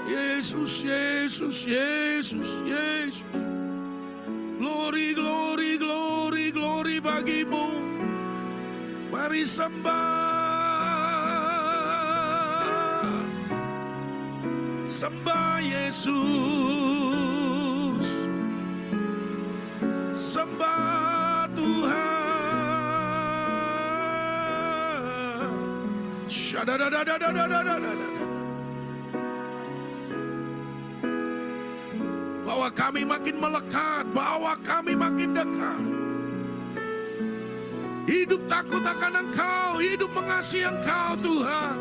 Yesus, Yesus, Yesus, Yesus. Glory, glory, glory, glory bagimu. Mari sembah, sembah Yesus, sembah Tuhan. Bahwa kami makin melekat, bahwa kami makin dekat. Hidup takut akan Engkau, hidup mengasihi Engkau Tuhan.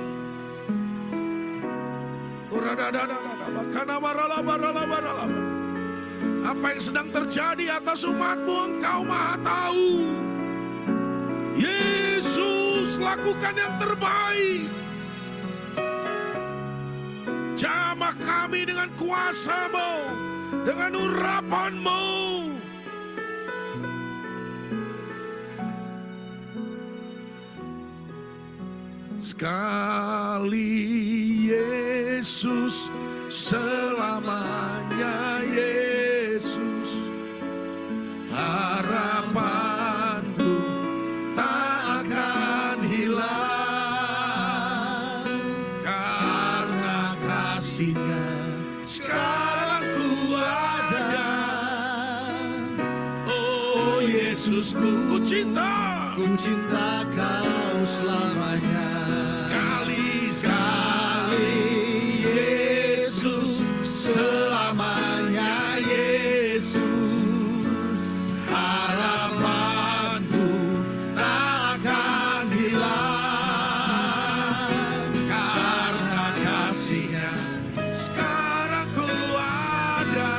Apa yang sedang terjadi atas umat-Mu, Engkau Maha tahu. Yesus, lakukan yang terbaik. Jamah kami dengan kuasa-Mu, dengan urapan-Mu. Sekali Yesus, selamanya Yesus. Harapanku tak akan hilang, karena kasih-Nya sekarang ku ada. Oh Yesusku, ku cinta Kau selamanya. Sekali Yesus, selamanya Yesus. Harapanku tak akan hilang, karena kasih-Nya sekarang ku ada.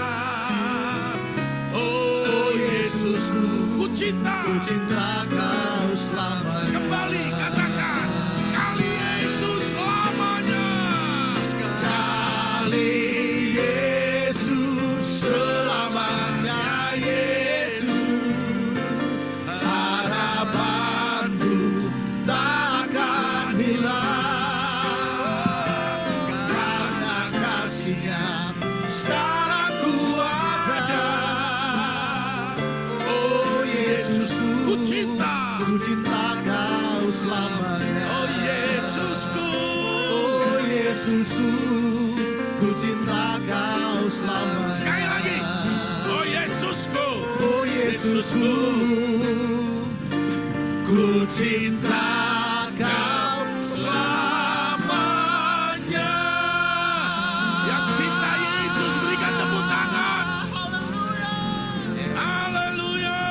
Oh Yesusku, ku cinta Kau selamanya. Kembali katakan, sekali Yesus selamanya. Sekali Yesus, selamanya Yesus. Harapanku tak akan hilang, karena kasih-Nya sekarang ku ada. Oh Yesusku, ku cinta Kau selamanya. Oh Yesusku, ku cinta Kau selamanya. Sekali lagi, oh Yesusku, ku cinta Kau selamanya. Yang cinta Yesus berikan tepuk tangan. Haleluya.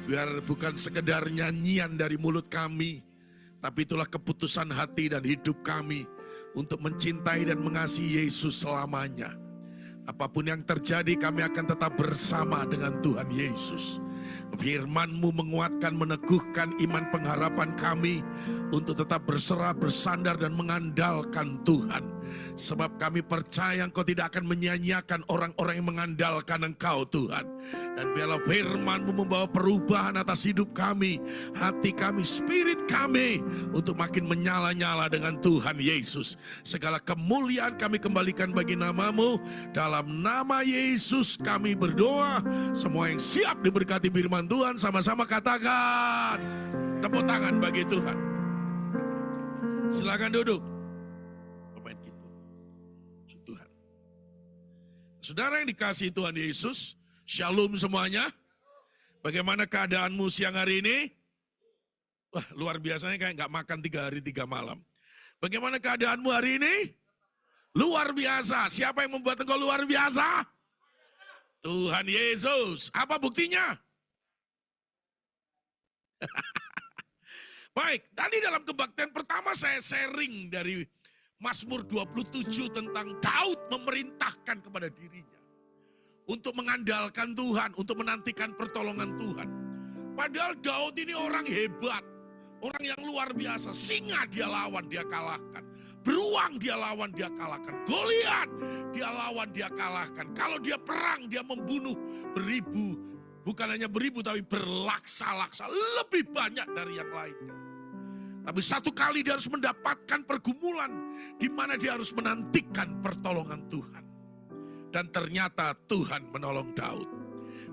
Biar bukan sekedar nyanyian dari mulut kami, tapi itulah keputusan hati dan hidup kami untuk mencintai dan mengasihi Yesus selamanya. Apapun yang terjadi, kami akan tetap bersama dengan Tuhan Yesus. Firman-Mu menguatkan, meneguhkan iman pengharapan kami untuk tetap berserah, bersandar dan mengandalkan Tuhan. Sebab kami percaya Engkau tidak akan menyia-nyiakan orang-orang yang mengandalkan Engkau Tuhan. Dan biarlah firman-Mu membawa perubahan atas hidup kami, hati kami, spirit kami, untuk makin menyala-nyala dengan Tuhan Yesus. Segala kemuliaan kami kembalikan bagi nama-Mu. Dalam nama Yesus kami berdoa. Semua yang siap diberkati firman Tuhan, sama-sama katakan tepuk tangan bagi Tuhan. Silakan duduk. Pemain keyboard. Tuhan. Saudara yang dikasihi Tuhan Yesus, shalom semuanya. Bagaimana keadaanmu siang hari ini? Wah, luar biasanya kayak nggak makan 3 hari 3 malam. Bagaimana keadaanmu hari ini? Luar biasa. Siapa yang membuat engkau luar biasa? Tuhan Yesus. Apa buktinya? Baik, tadi dalam kebaktian pertama saya sharing dari Mazmur 27 tentang Daud memerintahkan kepada dirinya untuk mengandalkan Tuhan, untuk menantikan pertolongan Tuhan. Padahal Daud ini orang hebat, orang yang luar biasa. Singa dia lawan, dia kalahkan. Beruang dia lawan, dia kalahkan. Goliat dia lawan, dia kalahkan. Kalau dia perang, dia membunuh beribu Bukan hanya beribu tapi berlaksa-laksa, lebih banyak dari yang lainnya. Tapi satu kali dia harus mendapatkan pergumulan di mana dia harus menantikan pertolongan Tuhan. Dan ternyata Tuhan menolong Daud.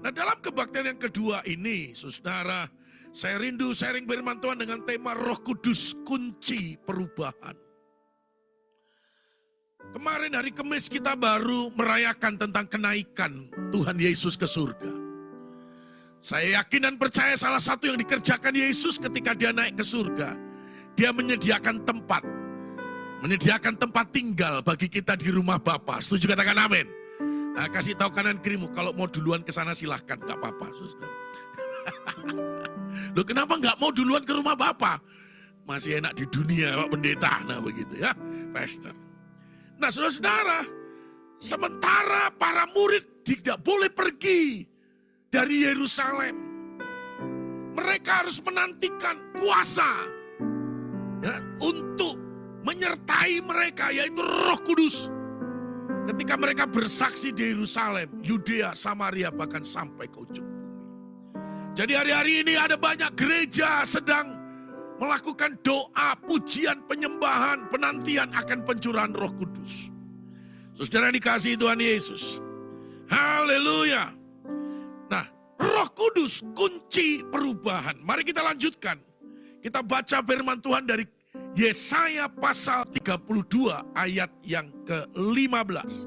Nah, dalam kebaktian yang kedua ini, saudara, saya rindu sharing firman Tuhan dengan tema Roh Kudus, kunci perubahan. Kemarin hari Kamis kita baru merayakan tentang kenaikan Tuhan Yesus ke surga. Saya yakin dan percaya salah satu yang dikerjakan Yesus ketika dia naik ke surga, dia menyediakan tempat tinggal bagi kita di rumah Bapa. Setuju, katakan amin. Nah, kasih tahu kanan kirimu, kalau mau duluan ke sana silahkan, gak apa-apa. Loh, kenapa gak mau duluan ke rumah Bapa? Masih enak di dunia, Pak Pendeta. Nah begitu ya, Pastor. Nah, saudara-saudara, sementara para murid tidak boleh pergi dari Yerusalem, mereka harus menantikan kuasa ya, untuk menyertai mereka, yaitu Roh Kudus. Ketika mereka bersaksi di Yerusalem, Yudea, Samaria, bahkan sampai ke ujung bumi. Jadi hari-hari ini ada banyak gereja sedang melakukan doa, pujian, penyembahan, penantian akan pencurahan Roh Kudus. Saudara dikasihi Tuhan Yesus. Haleluya. Nah, Roh Kudus kunci perubahan. Mari kita lanjutkan. Kita baca firman Tuhan dari Yesaya pasal 32 ayat yang ke-15.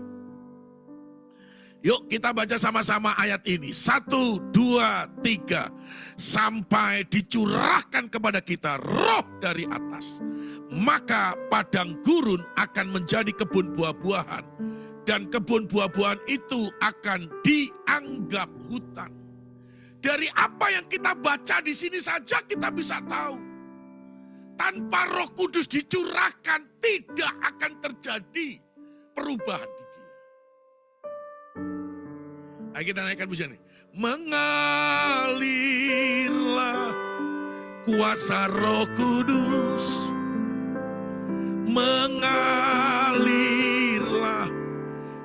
Yuk kita baca sama-sama ayat ini. 1, 2, 3. Sampai dicurahkan kepada kita roh dari atas. Maka padang gurun akan menjadi kebun buah-buahan. Dan kebun buah-buahan itu akan dianggap hutan. Dari apa yang kita baca di sini saja kita bisa tahu. Tanpa Roh Kudus dicurahkan tidak akan terjadi perubahan. Ayo kita naikkan pujian ini. Mengalirlah kuasa Roh Kudus. Mengalirlah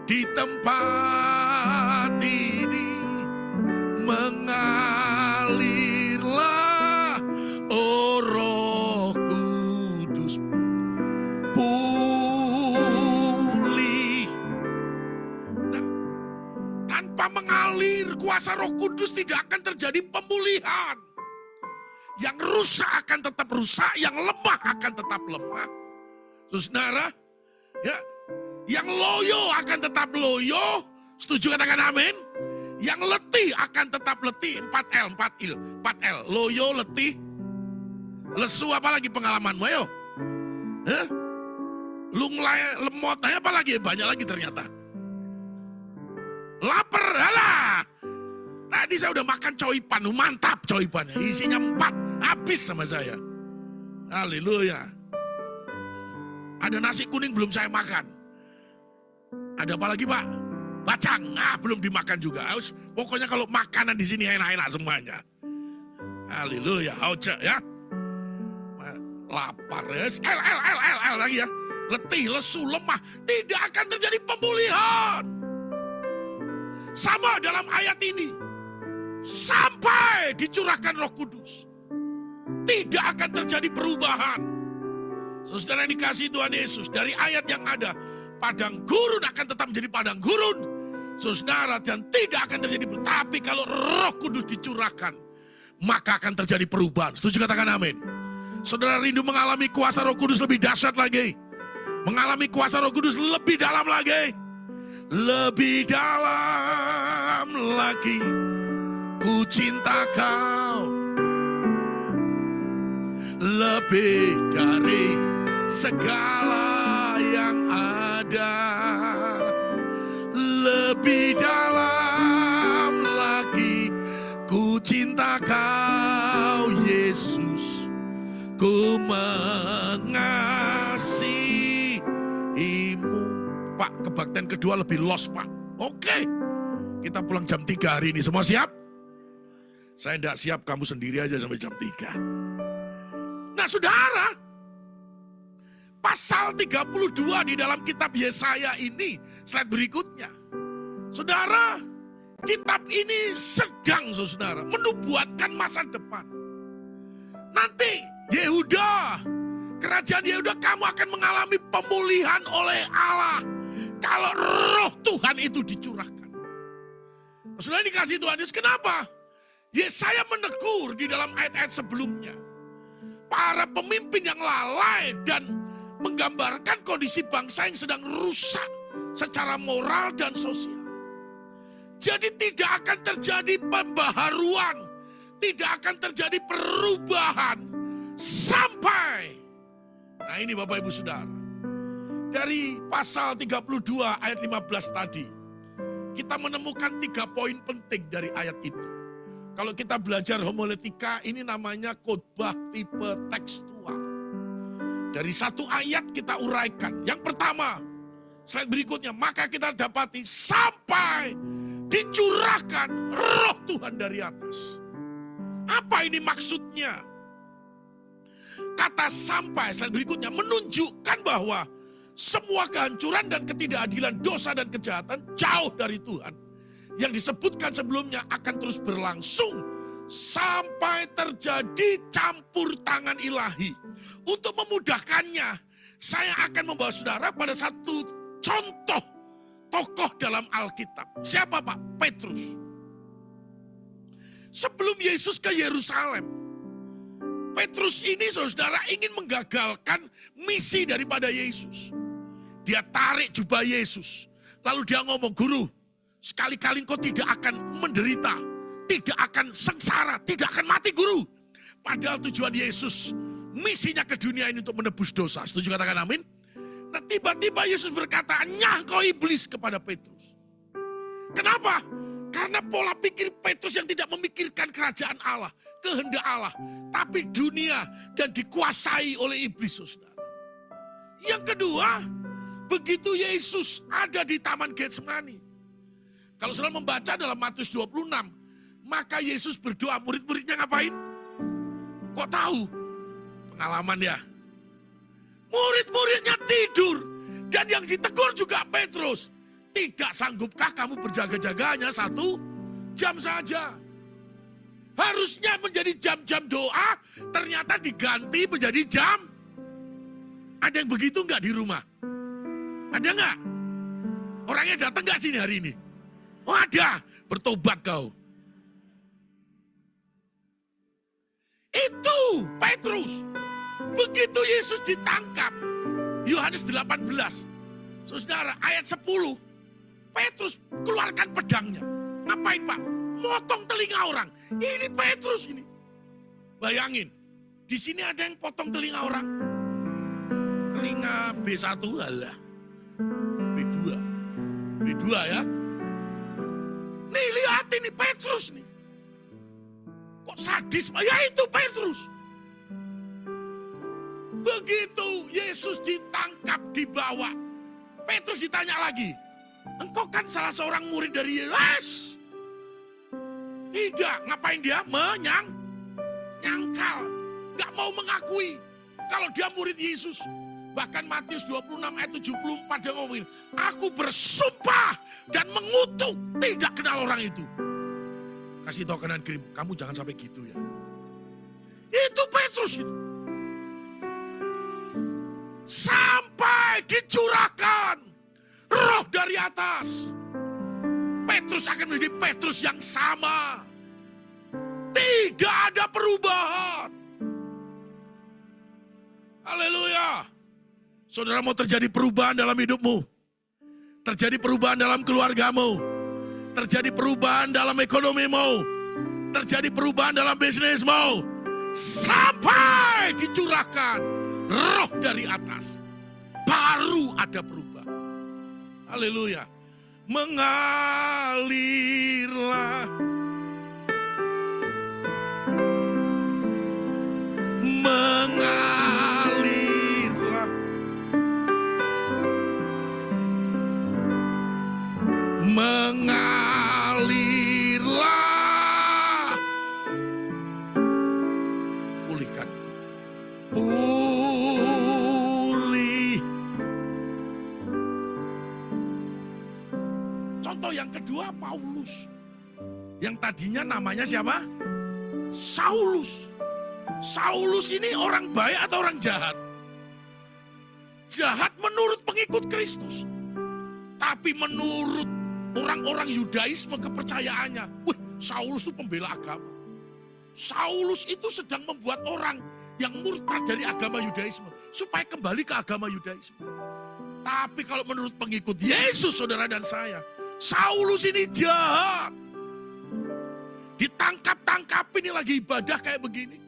di tempat ini. Mengalirlah, oh Roh Kudus. Tanpa mengalir kuasa Roh Kudus tidak akan terjadi pemulihan. Yang rusak akan tetap rusak, yang lemah akan tetap lemah. Saudara, ya, yang loyo akan tetap loyo. Setuju, katakan amin. Yang letih akan tetap letih. 4L. Loyo, letih, lesu, apalagi pengalamanmu, ayo. Lu lemot, apa lagi? Banyak lagi ternyata. Lapar, alah. Tadi saya udah makan coipan, mantap coipannya. Isinya 4, habis sama saya. Haleluya. Ada nasi kuning belum saya makan. Ada apa lagi, Pak? Bacang, belum dimakan juga. Pokoknya kalau makanan di sini enak-enak semuanya. Haleluya, hauce ya. Lapar, L lagi ya. Letih, lesu, lemah. Tidak akan terjadi pemulihan. Sama dalam ayat ini. Sampai dicurahkan Roh Kudus. Tidak akan terjadi perubahan. Saudara yang dikasihi Tuhan Yesus. Dari ayat yang ada. Padang gurun akan tetap menjadi padang gurun. Saudara, dan tidak akan terjadi. Tapi kalau Roh Kudus dicurahkan, maka akan terjadi perubahan. Setuju, katakan amin. Saudara rindu mengalami kuasa Roh Kudus lebih dahsyat lagi. Mengalami kuasa Roh Kudus lebih dalam lagi. Lebih dalam lagi. Ku cinta kau. Lebih dari segala yang ada. Lebih dalam lagi. Ku cinta kau Yesus. Ku mengasihimu. Pak, kebaktian kedua lebih los, Pak. Oke. Kita pulang jam 3 hari ini. Semua siap? Saya tidak siap, kamu sendiri aja sampai jam 3. Nah, saudara, pasal 32 di dalam kitab Yesaya ini, slide berikutnya. Saudara, Kitab ini sedang, saudara, menubuatkan masa depan. Nanti Yehuda, kerajaan Yehuda, kamu akan mengalami pemulihan oleh Allah kalau roh Tuhan itu dicurahkan. Saudara dikasih Tuhan Yesus, kenapa? Yesaya menegur di dalam ayat-ayat sebelumnya. Para pemimpin yang lalai dan menggambarkan kondisi bangsa yang sedang rusak secara moral dan sosial. Jadi tidak akan terjadi pembaharuan, tidak akan terjadi perubahan sampai. Nah ini Bapak Ibu Saudara, dari pasal 32 ayat 15 tadi, kita menemukan 3 poin penting dari ayat itu. Kalau kita belajar homiletika, ini namanya khotbah tipe tekstual. Dari satu ayat kita uraikan. Yang pertama, slide berikutnya, maka kita dapati sampai dicurahkan roh Tuhan dari atas. Apa ini maksudnya? Kata sampai, slide berikutnya, menunjukkan bahwa semua kehancuran dan ketidakadilan, dosa dan kejahatan jauh dari Tuhan. Yang disebutkan sebelumnya akan terus berlangsung sampai terjadi campur tangan ilahi. Untuk memudahkannya, saya akan membawa saudara pada satu contoh tokoh dalam Alkitab. Siapa Pak? Petrus. Sebelum Yesus ke Yerusalem, Petrus ini saudara ingin menggagalkan misi daripada Yesus. Dia tarik jubah Yesus. Lalu dia ngomong, guru, sekali-kali engkau tidak akan menderita, tidak akan sengsara, tidak akan mati guru. Padahal tujuan Yesus, misinya ke dunia ini untuk menebus dosa. Setuju katakan amin? Nah tiba-tiba Yesus berkata, nyah kau iblis kepada Petrus. Kenapa? Karena pola pikir Petrus yang tidak memikirkan kerajaan Allah, kehendak Allah, tapi dunia dan dikuasai oleh iblis, saudara. Yang kedua, begitu Yesus ada di Taman Getsemani. Kalau saudara membaca dalam Matius 26, maka Yesus berdoa, murid-muridnya ngapain? Kok tahu? Pengalaman ya. Murid-muridnya tidur. Dan yang ditegur juga Petrus. Tidak sanggupkah kamu berjaga-jaga hanya 1 jam saja? Harusnya menjadi jam-jam doa, ternyata diganti menjadi jam. Ada yang begitu enggak di rumah? Ada enggak? Orangnya datang enggak sini hari ini? Oh ada, bertobat kau. Itu Petrus. Begitu Yesus ditangkap, Yohanes 18, saudara, ayat 10, Petrus keluarkan pedangnya. Ngapain Pak? Motong telinga orang. Ini Petrus ini. Bayangin, di sini ada yang potong telinga orang. Telinga B1, alah. B2. B2 ya. Nih lihat ini Petrus nih. Kok sadis? Ya itu Petrus. Begitu Yesus ditangkap, dibawa. Petrus ditanya lagi. Engkau kan salah seorang murid dari Yesus. Tidak, ngapain dia? Nyangkal. Gak mau mengakui kalau dia murid Yesus. Bahkan Matius 26 ayat 74 dia ngomongin, aku bersumpah dan mengutuk tidak kenal orang itu. Kasih tahu kanan kiri, kamu jangan sampai gitu ya. Itu Petrus itu. Sampai dicurahkan roh dari atas. Petrus akan menjadi Petrus yang sama. Tidak ada perubahan. Haleluya. Saudara mau terjadi perubahan dalam hidupmu. Terjadi perubahan dalam keluargamu. Terjadi perubahan dalam ekonomimu. Terjadi perubahan dalam bisnismu. Sampai dicurahkan roh dari atas. Baru ada perubahan. Haleluya. Mengalirlah. Mengalirlah. Mengalirlah. Pulihkan. Pulih. Contoh yang kedua, Paulus. Yang tadinya namanya siapa? Saulus. Saulus ini orang baik atau orang jahat? Jahat menurut pengikut Kristus. Tapi menurut orang-orang Yudaisme kepercayaannya, wih, Saulus itu pembela agama. Saulus itu sedang membuat orang yang murtad dari agama Yudaisme supaya kembali ke agama Yudaisme. Tapi kalau menurut pengikut Yesus, saudara dan saya, Saulus ini jahat. Ditangkap-tangkap ini lagi ibadah kayak begini.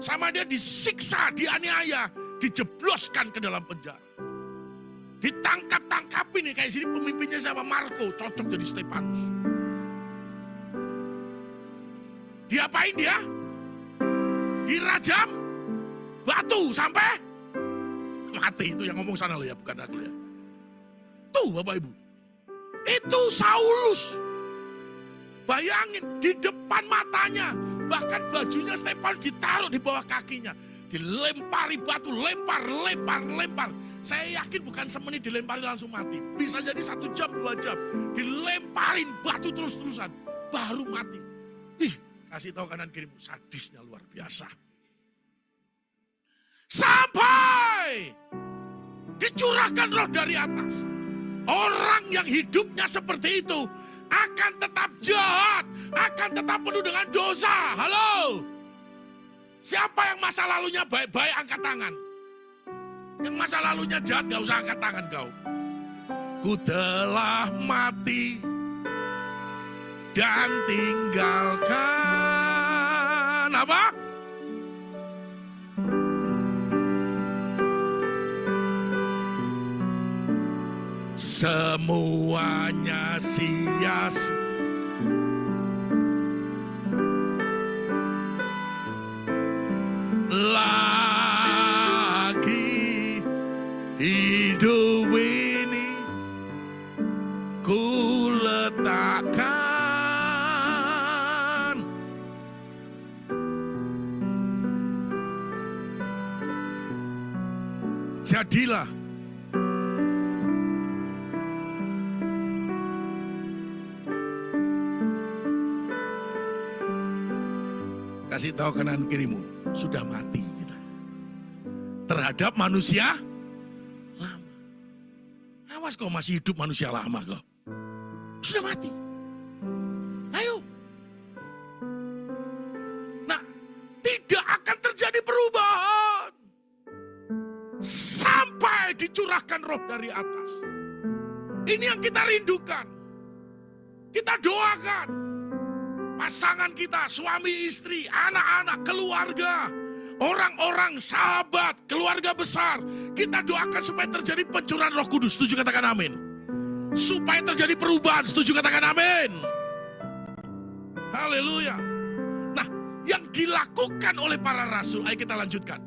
Sama dia disiksa, dianiaya, dijebloskan ke dalam penjara. Ditangkap-tangkap ini kayak sini pemimpinnya siapa? Marko, cocok jadi Stefanus. Diapain dia? Dirajam batu sampai mati. Itu yang ngomong sana loh ya, bukan aku ya. Tuh Bapak Ibu, itu Saulus. Bayangin di depan matanya, bahkan bajunya Stefanus ditaruh di bawah kakinya, dilempari batu, lempar. Saya yakin bukan semenit dilempari langsung mati, bisa jadi 1 jam 2 jam dilemparin batu terus-terusan baru mati. Ih, kasih tahu kanan kiri, sadisnya luar biasa. Sampai dicurahkan roh dari atas. Orang yang hidupnya seperti itu akan tetap jahat, akan tetap penuh dengan dosa. Halo? Siapa yang masa lalunya baik-baik angkat tangan? Yang masa lalunya jahat gak usah angkat tangan kau. Ku telah mati dan tinggalkan apa? Semuanya sia-sia. Lagi hidup ini ku letakkan jadilah kasih tahu kanan kirimu, sudah mati kita terhadap manusia lama. Awas kau masih hidup manusia lama kau, sudah mati. Ayo. Nah, tidak akan terjadi perubahan sampai dicurahkan roh dari atas. Ini yang kita rindukan, kita doakan. Pasangan kita, suami istri, anak-anak, keluarga, orang-orang, sahabat, keluarga besar. Kita doakan supaya terjadi pencurahan Roh Kudus. Setuju katakan amin. Supaya terjadi perubahan. Setuju katakan amin. Haleluya. Nah, yang dilakukan oleh para rasul, ayo kita lanjutkan.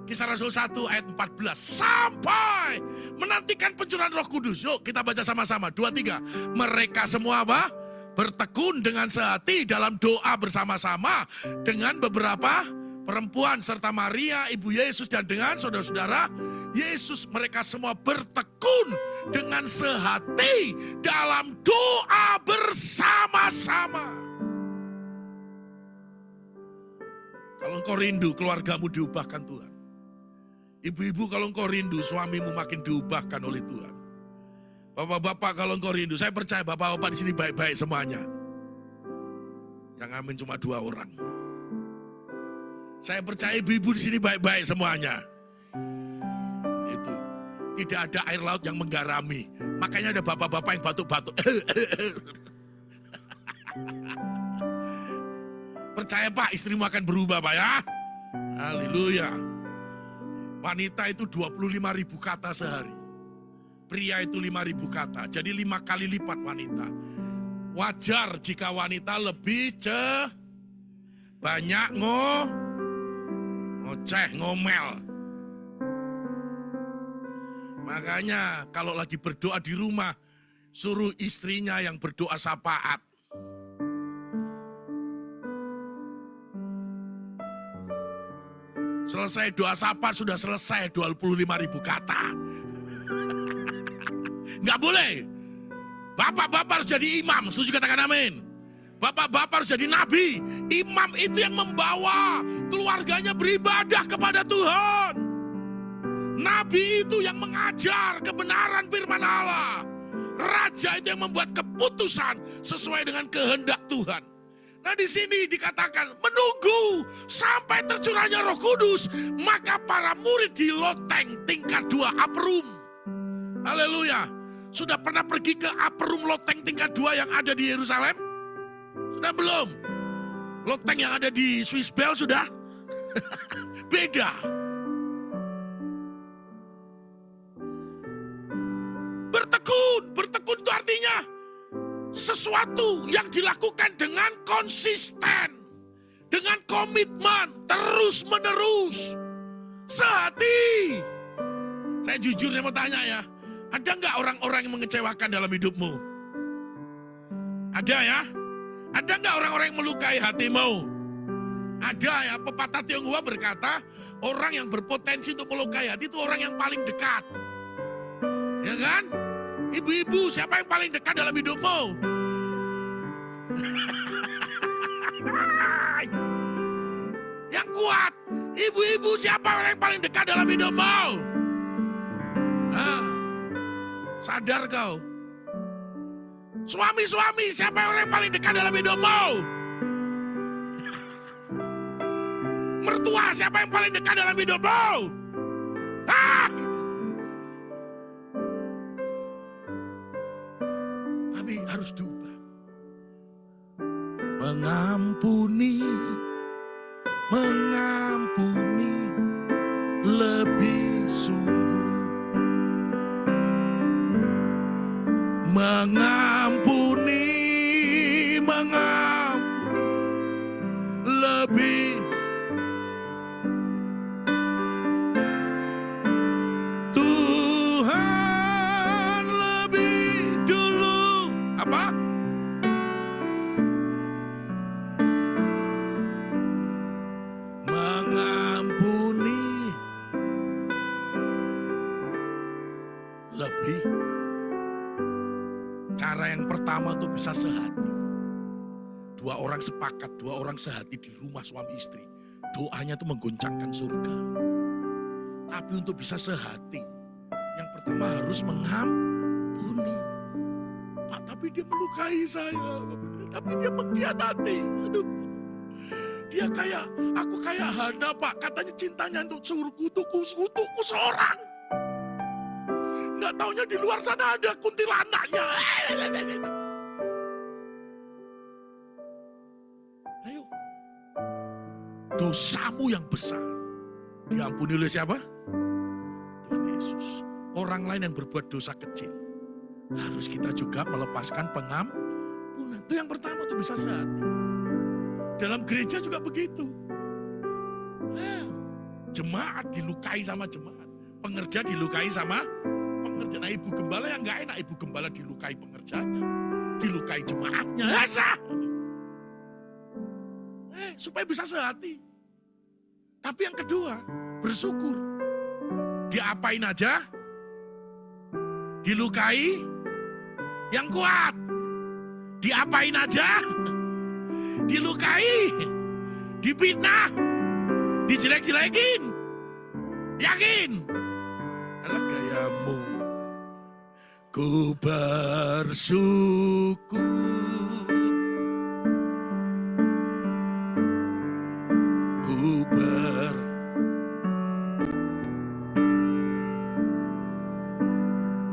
Kisah Rasul 1 ayat 14. Sampai menantikan pencurahan Roh Kudus. Yuk kita baca sama-sama. 2, 3. Mereka semua apa? Bertekun dengan sehati dalam doa bersama-sama dengan beberapa perempuan serta Maria ibu Yesus dan dengan saudara-saudara Yesus. Mereka semua bertekun dengan sehati dalam doa bersama-sama. Kalau engkau rindu keluargamu diubahkan Tuhan. Ibu-ibu kalau engkau rindu suamimu makin diubahkan oleh Tuhan. Bapak-bapak kalau engkau rindu, saya percaya bapak-bapak di sini baik-baik semuanya. Yang amin cuma 2 orang. Saya percaya ibu-ibu di sini baik-baik semuanya. Itu tidak ada air laut yang menggarami. Makanya ada bapak-bapak yang batuk-batuk. Percaya Pak, istrimu akan berubah Pak ya. Haleluya. Wanita itu 25.000 kata sehari. Pria itu 5.000 kata, jadi 5 kali lipat wanita. Wajar jika wanita lebih banyak ngoceh, ngomel. Makanya kalau lagi berdoa di rumah, suruh istrinya yang berdoa syafaat. Selesai doa syafaat, sudah selesai 25.000 kata. Nggak boleh. Bapak-bapak harus jadi imam. Setuju katakan amin. Bapak-bapak harus jadi nabi. Imam itu yang membawa keluarganya beribadah kepada Tuhan. Nabi itu yang mengajar kebenaran firman Allah. Raja itu yang membuat keputusan sesuai dengan kehendak Tuhan. Nah di sini dikatakan menunggu sampai tercurahnya Roh Kudus, maka para murid di loteng tingkat 2 upper room. Haleluya. Sudah pernah pergi ke upper room loteng tingkat 2 yang ada di Yerusalem? Sudah belum? Loteng yang ada di Swiss Bell sudah? Beda. Bertekun itu artinya sesuatu yang dilakukan dengan konsisten, dengan komitmen, terus menerus, sehati. Saya jujur mau tanya ya, ada nggak orang-orang yang mengecewakan dalam hidupmu? Ada ya? Ada nggak orang-orang yang melukai hatimu? Ada ya, pepatah Tionghoa berkata, orang yang berpotensi untuk melukai hati itu orang yang paling dekat. Ya kan? Ibu-ibu, siapa yang paling dekat dalam hidupmu? Yang kuat. Ibu-ibu, siapa orang yang paling dekat dalam hidupmu? Sadar kau. Suami-suami, siapa orang yang paling dekat dalam hidupmu? Mertua, siapa yang paling dekat dalam hidupmu? Tapi harus diubah. Mengampuni lebih sungguh. Mengampuni lebih. Tuhan lebih dulu apa? Mengampuni lebih. Cara yang pertama untuk bisa sehati. 2 orang sepakat, 2 orang sehati di rumah suami istri. Doanya itu menggoncangkan surga. Tapi untuk bisa sehati, yang pertama harus mengampuni. Pak, tapi dia melukai saya. Tapi dia mengkhianati. Aduh. Dia kayak, aku kayak Hana Pak. Katanya cintanya untuk sekutuku seorang. Nggak taunya di luar sana ada kuntilanaknya. Ayo. Dosamu yang besar diampuni oleh siapa? Tuhan Yesus. Orang lain yang berbuat dosa kecil harus kita juga melepaskan pengampunan. Itu yang pertama tuh bisa sehati. Dalam gereja juga begitu. Jemaat dilukai sama jemaat. Pengerja dilukai sama pengerja. Nah ibu gembala yang gak enak, ibu gembala dilukai pengerjanya, dilukai jemaatnya. Supaya bisa sehati. Tapi yang kedua, bersyukur. Diapain aja? Dilukai yang kuat. Diapain aja? Dilukai, difitnah, dijelek-jelekin. Yakin? Alah gayamu. Ku bersyukur.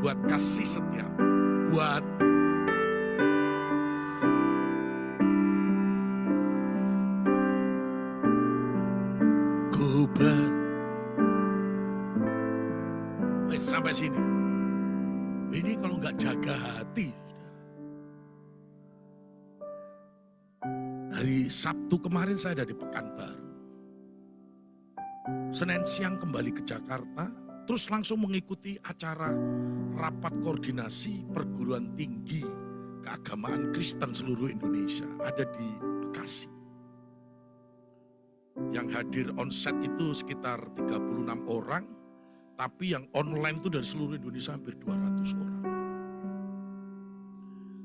Buat kasih setia. Buat sampai sini. Ini kalau nggak jaga hati. Hari Sabtu kemarin saya ada di Pekanbaru. Senin siang kembali ke Jakarta, terus langsung mengikuti acara rapat koordinasi perguruan tinggi keagamaan Kristen seluruh Indonesia. Ada di Bekasi. Yang hadir onset itu sekitar 36 orang. Tapi yang online itu dari seluruh Indonesia hampir 200 orang.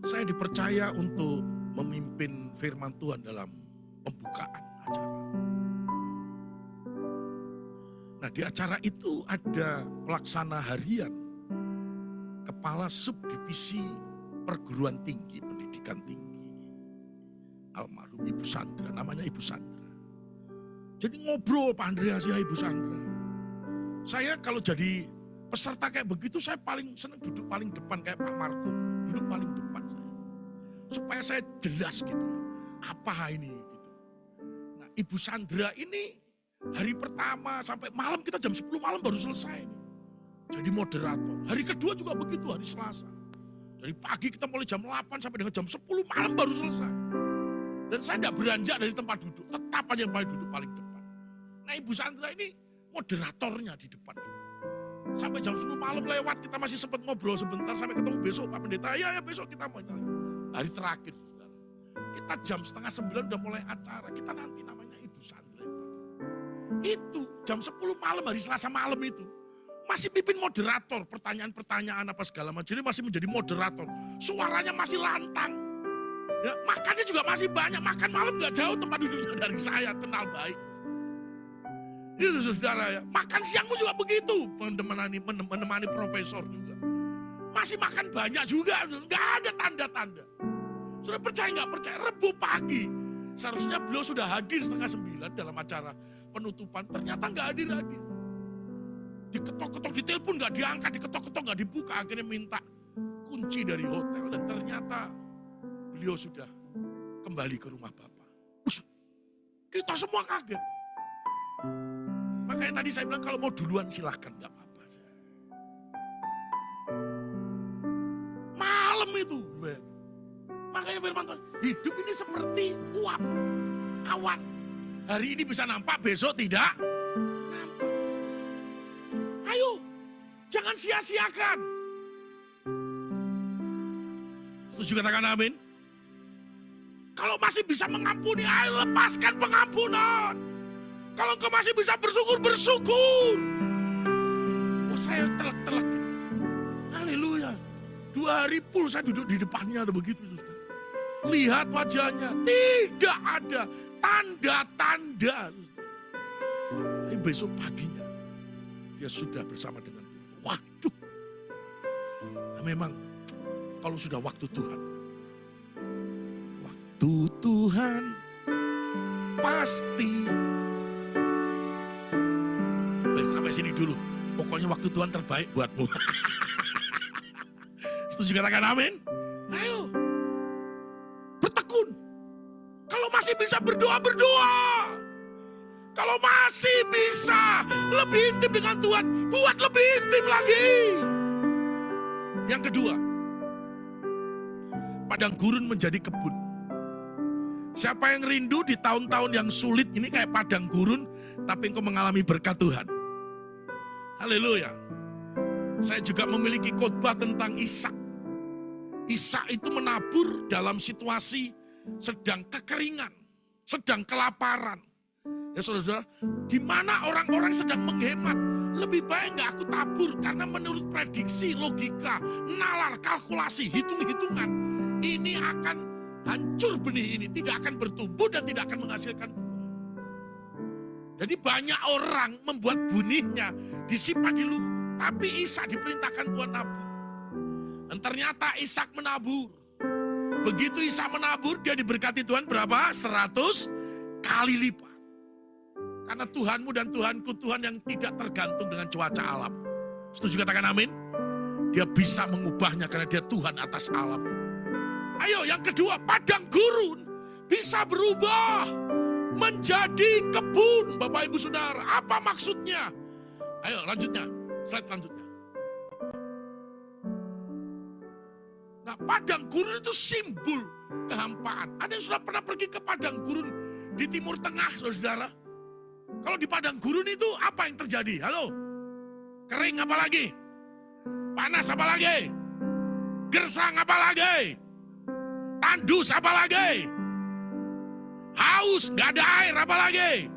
Saya dipercaya untuk memimpin firman Tuhan dalam pembukaan acara. Nah, di acara itu ada pelaksana harian Kepala Subdivisi Perguruan Tinggi, Pendidikan Tinggi, almarhum Ibu Sandra, namanya Ibu Sandra. Jadi ngobrol Pak Andreas ya Ibu Sandra. Saya kalau jadi peserta kayak begitu, saya paling senang duduk paling depan kayak Pak Marco, duduk paling depan saya. Supaya saya jelas gitu, apa ini gitu. Nah, Ibu Sandra ini hari pertama sampai malam, kita jam 10 malam baru selesai nih. Jadi moderator. Hari kedua juga begitu, hari Selasa. Dari pagi kita mulai jam 8 sampai dengan jam 10 malam baru selesai. Dan saya tidak beranjak dari tempat duduk, tetap aja duduk paling depan. Nah, Ibu Sandra ini moderatornya di depan. Sampai jam 10 malam lewat, kita masih sempat ngobrol sebentar sampai ketemu besok Pak Pendeta. Ya besok kita mau. Hari terakhir, saudara. Kita jam 8:30 udah mulai acara. Kita nanti namanya Ibu Sandra. Itu jam 10 malam hari Selasa malam itu. Masih pimpin moderator, pertanyaan-pertanyaan apa segala macam. Jadi masih menjadi moderator. Suaranya masih lantang. Ya, makannya juga masih banyak. Makan malam gak jauh tempat duduknya dari saya, kenal baik. Itu saudara ya. Makan siangmu juga begitu. Menemani profesor juga. Masih makan banyak juga. Gak ada tanda-tanda. Sudah percaya gak percaya? Rebu pagi. Seharusnya beliau sudah hadir 8:30 dalam acara penutupan. Ternyata gak hadir-hadir. Diketok-ketok, ditelepon gak diangkat, diketok-ketok gak dibuka. Akhirnya minta kunci dari hotel. Dan ternyata beliau sudah kembali ke rumah Bapak. Kita semua kaget. Makanya tadi saya bilang kalau mau duluan silahkan, gak apa-apa. Malam itu. Makanya firman Tuhan, hidup ini seperti uap, awan. Hari ini bisa nampak, besok tidak nampak. Ayo, jangan sia-siakan. Setuju katakan amin? Kalau masih bisa mengampuni, ayo lepaskan pengampunan. Kalau engkau masih bisa bersyukur, bersyukur. Oh, saya telak-telak gitu. Haleluya. 2 hari full saya duduk di depannya, ada begitu. Lihat wajahnya, tidak ada tanda-tanda. Tapi besok paginya, dia sudah bersama dengan Tuhan. Waduh. Nah, memang kalau sudah waktu Tuhan. Waktu Tuhan pasti. Sampai sini dulu. Pokoknya waktu Tuhan terbaik buatmu. Setuju katakan amin? Ayo. Bertekun. Kalau masih bisa berdoa, berdoa. Kalau masih bisa lebih intim dengan Tuhan, buat lebih intim lagi. Yang kedua, padang gurun menjadi kebun. Siapa yang rindu di tahun-tahun yang sulit ini kayak padang gurun, tapi engkau mengalami berkat Tuhan. Haleluya. Saya juga memiliki khotbah tentang Ishak. Ishak itu menabur dalam situasi sedang kekeringan, sedang kelaparan. Ya saudara, di mana orang-orang sedang menghemat, lebih baik nggak aku tabur karena menurut prediksi, logika, nalar, kalkulasi, hitung-hitungan, ini akan hancur benih ini, tidak akan bertumbuh dan tidak akan menghasilkan buah. Jadi banyak orang membuat benihnya disimpan di lumbung, tapi Ishak diperintahkan Tuhan nabur. Dan ternyata Ishak menabur. Begitu Ishak menabur, dia diberkati Tuhan berapa? 100 kali lipat. Karena Tuhanmu dan Tuhanku Tuhan yang tidak tergantung dengan cuaca alam. Setuju katakan amin? Dia bisa mengubahnya karena dia Tuhan atas alam. Ayo yang kedua, padang gurun bisa berubah menjadi kebun. Bapak Ibu Saudara, apa maksudnya? Ayo lanjutnya, slide selanjutnya. Nah, padang gurun itu simbol kehampaan. Ada yang sudah pernah pergi ke padang gurun di Timur Tengah, saudara? Kalau di padang gurun itu apa yang terjadi? Halo? Kering apa lagi? Panas apa lagi? Gersang apa lagi? Tandus apa lagi? Haus, gak ada air apa lagi?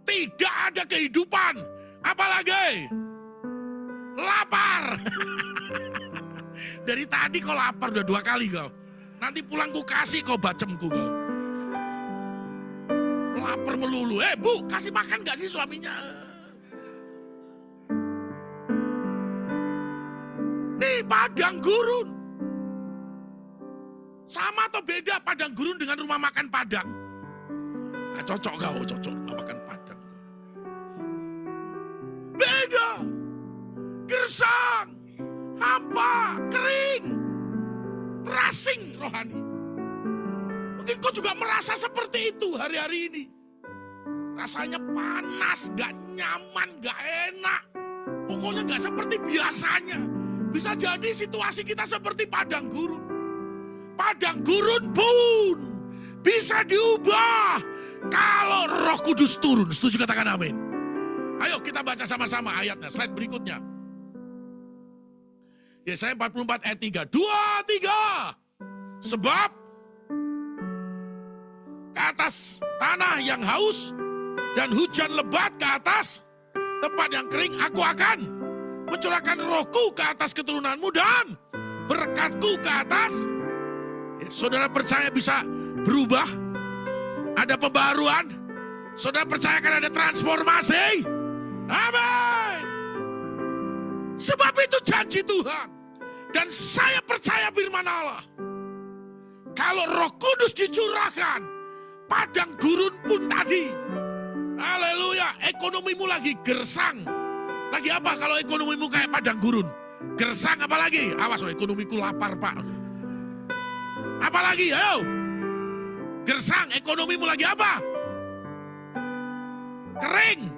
Tidak ada kehidupan, apa lagi? Lapar. Dari tadi kau lapar udah 2 kali kau. Nanti pulang ku kasih kau bacemku kau. Lapar melulu. Bu, kasih makan gak sih suaminya? Nih padang gurun. Sama atau beda padang gurun dengan rumah makan Padang? Nah, cocok kau, cocok rumah makan Padang. Beda. Gersang, hampa, kering, terasing rohani. Mungkin kau juga merasa seperti itu hari-hari ini. Rasanya panas, gak nyaman, gak enak. Pokoknya gak seperti biasanya. Bisa jadi situasi kita seperti padang gurun. Padang gurun pun bisa diubah kalau Roh Kudus turun. Setuju, katakan amin. Ayo kita baca sama-sama ayatnya, slide berikutnya. Yesaya 44 ayat 3. 2, 3. Sebab ke atas tanah yang haus dan hujan lebat ke atas tempat yang kering, aku akan mencurahkan rohku ke atas keturunanmu dan berkatku ke atas. Ya, saudara percaya bisa berubah? Ada pembaruan? Saudara percaya akan ada transformasi? Amin. Sebab itu janji Tuhan. Dan saya percaya firman Allah. Kalau Roh Kudus dicurahkan, padang gurun pun tadi. Haleluya, ekonomimu lagi gersang. Lagi apa kalau ekonomimu kayak padang gurun? Gersang apa lagi? Awas, ekonomiku lapar Pak. Apa lagi? Ayo. Gersang, ekonomimu lagi apa? Kering.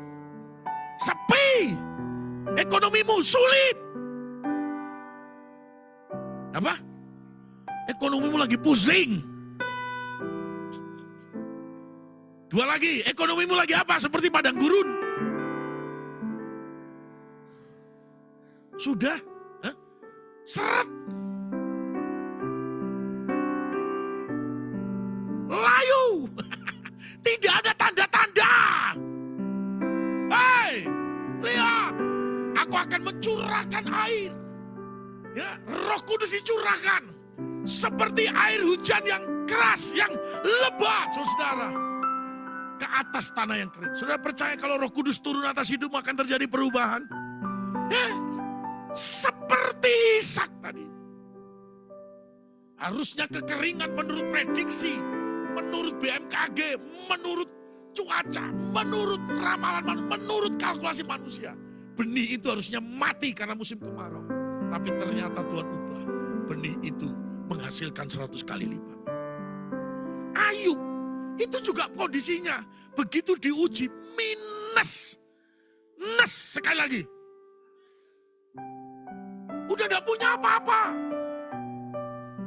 Sepi. Ekonomimu sulit. Apa? Ekonomimu lagi pusing. Dua lagi, ekonomimu lagi apa? Seperti padang gurun. Sudah? Seret. Layu. Tidak ada tanda-tanda. Hei, lihat. Aku akan mencurahkan air. Ya, Roh Kudus dicurahkan. Seperti air hujan yang keras, yang lebat, saudara. Ke atas tanah yang kering. Saudara percaya kalau Roh Kudus turun atas hidup akan terjadi perubahan? Seperti Ishak tadi. Harusnya kekeringan menurut prediksi, menurut BMKG, menurut cuaca, menurut ramalan, menurut kalkulasi manusia. Benih itu harusnya mati karena musim kemarau. Tapi ternyata Tuhan ubah. Benih itu menghasilkan 100 kali lipat. Ayub itu juga kondisinya. Begitu diuji minus. Sekali lagi. Udah gak punya apa-apa.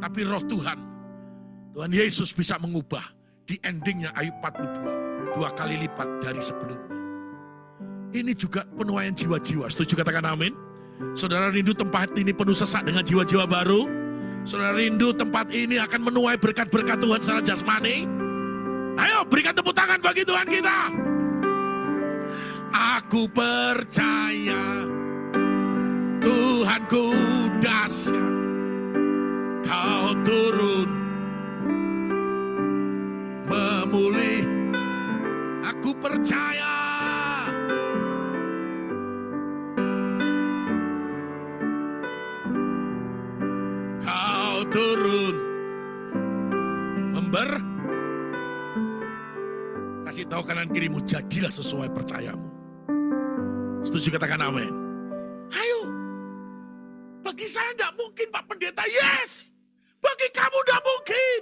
Tapi roh Tuhan Yesus bisa mengubah. Di endingnya Ayub 42. 2 kali lipat dari sebelumnya. Ini juga penuaian jiwa-jiwa. Setuju, katakan amin. Saudara rindu tempat ini penuh sesak dengan jiwa-jiwa baru. Saudara rindu tempat ini akan menuai berkat-berkat Tuhan secara jasmani. Ayo berikan tepuk tangan bagi Tuhan kita. Aku percaya Tuhanku dahsyat. Kau turun memulih. Aku percaya. Kau turun kasih tahu kanan kirimu, jadilah sesuai percayamu. Setuju, katakan amin. Ayo. Bagi saya tidak mungkin Pak Pendeta, yes. Bagi kamu tidak mungkin.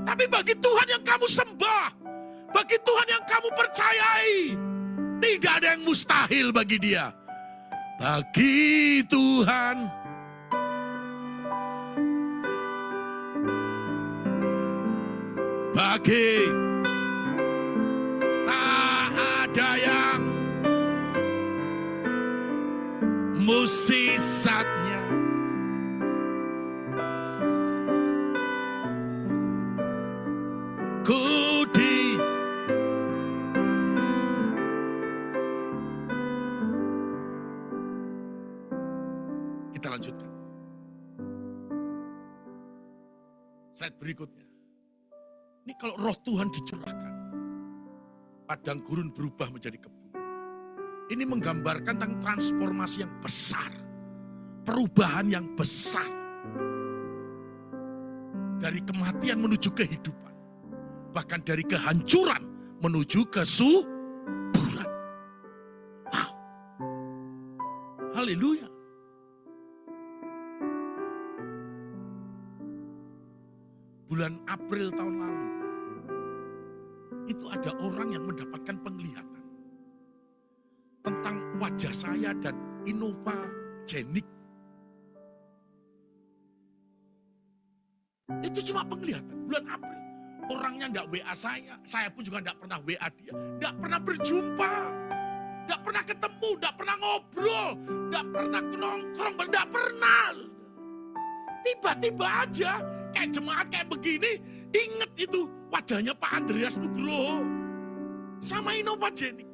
Tapi bagi Tuhan yang kamu sembah, bagi Tuhan yang kamu percayai, tidak ada yang mustahil bagi Dia. Bagi Tuhan, bagi tak ada yang musisatnya. Kudi kita lanjutkan. berikutnya. Ini kalau roh Tuhan dicurahkan, padang gurun berubah menjadi kebun. Ini menggambarkan tentang transformasi yang besar. Perubahan yang besar. Dari kematian menuju kehidupan. Bahkan dari kehancuran menuju kesuburan. Wow. Haleluya. Bulan April tahun lalu, itu ada orang yang mendapatkan penglihatan tentang wajah saya dan Innovagenik. Itu cuma penglihatan, bulan April. Orangnya enggak WA saya pun juga enggak pernah WA dia, enggak pernah berjumpa, enggak pernah ketemu, enggak pernah ngobrol, enggak pernah nongkrong, enggak pernah. Tiba-tiba aja, kayak jemaat kayak begini, inget itu wajahnya Pak Andreas Nugroho sama Innovagenik.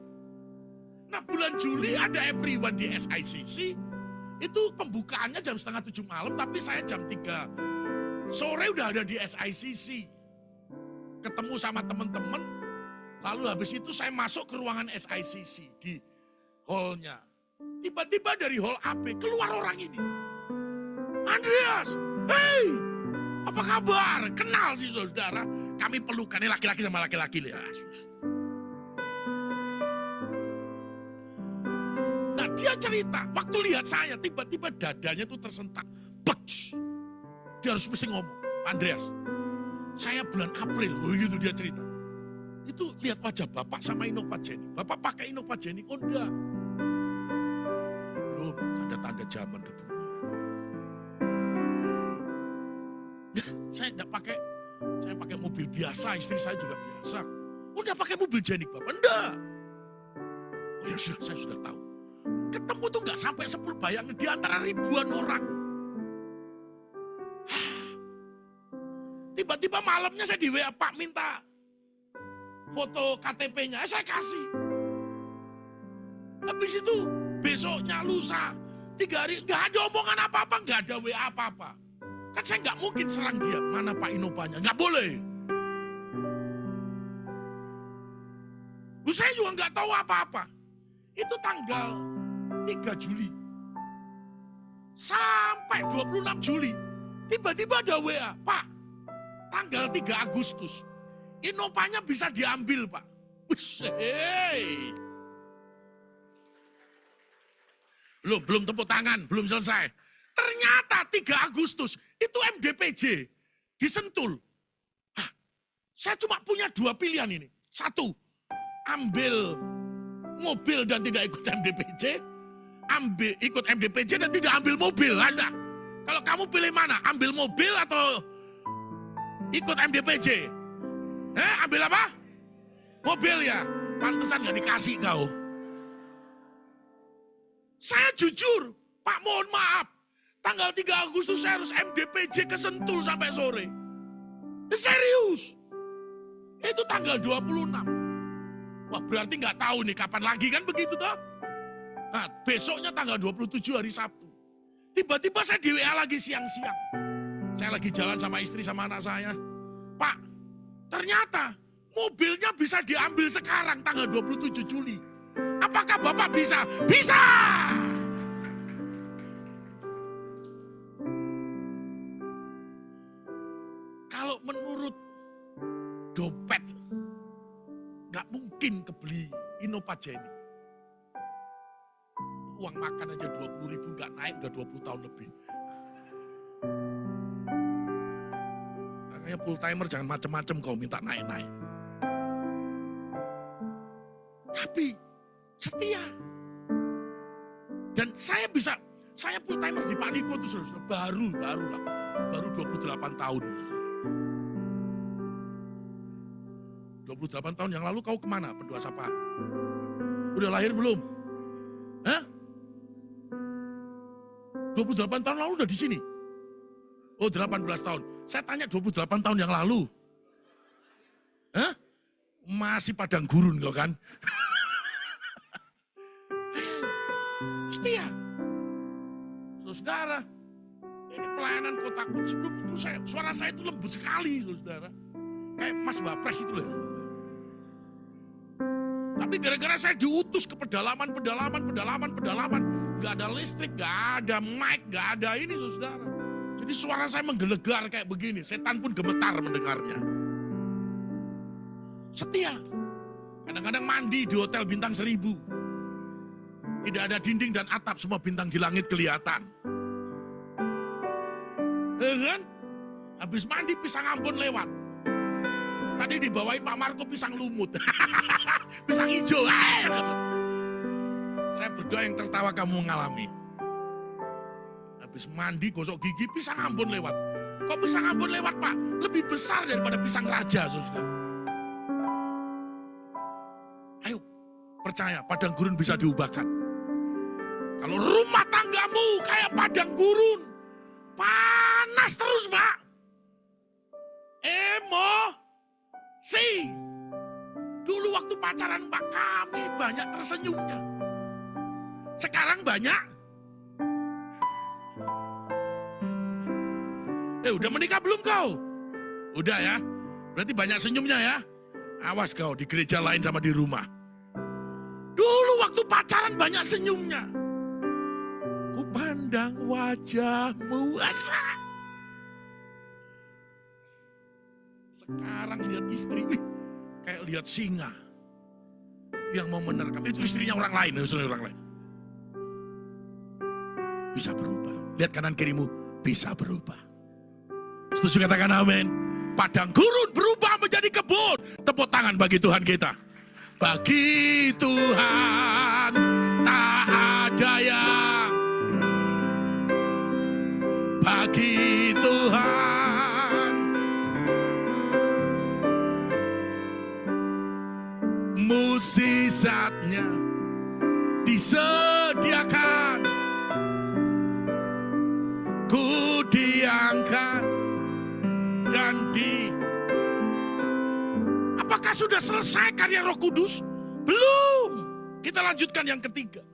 Nah bulan Juli ada everyone di SICC, itu pembukaannya jam 6:30 malam, tapi saya jam 3 sore udah ada di SICC. Ketemu sama teman-teman, lalu habis itu saya masuk ke ruangan SICC di hallnya. Tiba-tiba dari hall AB keluar orang ini. Andreas, hey, apa kabar? Kenal sih saudara, kami pelukannya laki-laki sama laki-laki. Nah dia cerita, waktu lihat saya tiba-tiba dadanya tuh tersentak. Beks. Dia harus mesti ngomong, Andreas, saya bulan April, begitu dia cerita. Itu lihat wajah Bapak sama Innovagenik. Bapak pakai Innovagenik, oh enggak. Belum, tanda-tanda zaman debu. Saya enggak pakai, saya pakai mobil biasa, istri saya juga biasa. Oh enggak pakai mobil Genik Bapak, enggak. Oh ya sudah, saya sudah tahu. Ketemu tuh enggak sampai 10, bayangin di antara ribuan orang. Tiba-tiba malamnya saya di WA, Pak minta foto KTP-nya, saya kasih. Habis itu besoknya lusa, 3 hari nggak ada omongan apa-apa, nggak ada WA apa-apa. Kan saya nggak mungkin serang dia, mana Pak Inovanya, nggak boleh. Saya juga nggak tahu apa-apa. Itu tanggal 3 Juli. Sampai 26 Juli, tiba-tiba ada WA, Pak, tanggal 3 Agustus, Inovanya bisa diambil, Pak. Hey. Belum tepuk tangan, belum selesai. Ternyata 3 Agustus itu MDPJ di Sentul. Saya cuma punya 2 pilihan ini. 1, ambil mobil dan tidak ikut MDPJ. Ikut MDPJ dan tidak ambil mobil. Ada. Kalau kamu pilih mana? Ambil mobil atau ikut MDPJ? Ambil apa? Mobil ya. Pantesan gak dikasih kau. Saya jujur, Pak mohon maaf. Tanggal 3 Agustus saya harus MDPJ ke Sentul sampai sore. Serius. Itu tanggal 26. Wah berarti gak tahu nih kapan lagi kan begitu toh. Nah besoknya tanggal 27 hari Sabtu. Tiba-tiba saya di WA lagi siang-siang. Saya lagi jalan sama istri sama anak saya. Pak, ternyata mobilnya bisa diambil sekarang tanggal 27 Juli. Apakah Bapak bisa? Bisa! Kalau menurut dompet, nggak mungkin kebeli Innovagenik. Uang makan aja 20.000 nggak naik udah 20 tahun lebih. Makanya full timer jangan macem-macem kau minta naik-naik. Tapi setia. Dan saya full timer di Pak Niko itu sudah baru 28 tahun. 28 tahun yang lalu kau kemana pendua sapa? Udah lahir belum? Hah? 28 tahun lalu udah di sini? Oh 18 tahun. Saya tanya 28 tahun yang lalu. Hah? Masih padang gurun kau kan? Setia. Saudara, ini pelayanan Kota Kudus sebelum Suara saya itu lembut sekali, saudara. Kayak Mas Wapres itu loh. Tapi gara-gara saya diutus ke pedalaman. Gak ada listrik, gak ada mic, gak ada ini, saudara. Jadi suara saya menggelegar kayak begini. Setan pun gemetar mendengarnya. Setia. Kadang-kadang mandi di hotel bintang 1000. Tidak ada dinding dan atap, semua bintang di langit kelihatan. Kan? Habis mandi pisang Ambon lewat. Tadi dibawain Pak Marco pisang lumut. Pisang hijau. Saya berdoa yang tertawa kamu mengalami. Habis mandi gosok gigi pisang Ambon lewat. Kok pisang Ambon lewat, Pak? Lebih besar daripada pisang raja, saudara. Ayo, percaya padang gurun bisa diubahkan. Kalau rumah tanggamu kayak padang gurun, panas terus, Pak. Emosi. Dulu waktu pacaran, Pak, kami banyak tersenyumnya. Sekarang banyak. Udah menikah belum kau? Udah ya. Berarti banyak senyumnya ya. Awas kau di gereja lain sama di rumah. Dulu waktu pacaran banyak senyumnya. Ku pandang wajahmu asa. Sekarang lihat istri, kayak lihat singa yang mau menerkam. Itu istrinya orang lain, orang lain. Bisa berubah. Lihat kanan kirimu, bisa berubah. Setuju katakan amin. Padang gurun berubah menjadi kebun. Tepuk tangan bagi Tuhan kita. Bagi Tuhan tak ada yang, bagi Tuhan mukjizatnya disediakan, ku diangkat dan Apakah sudah selesai karya Roh Kudus? Belum. Kita lanjutkan yang ketiga.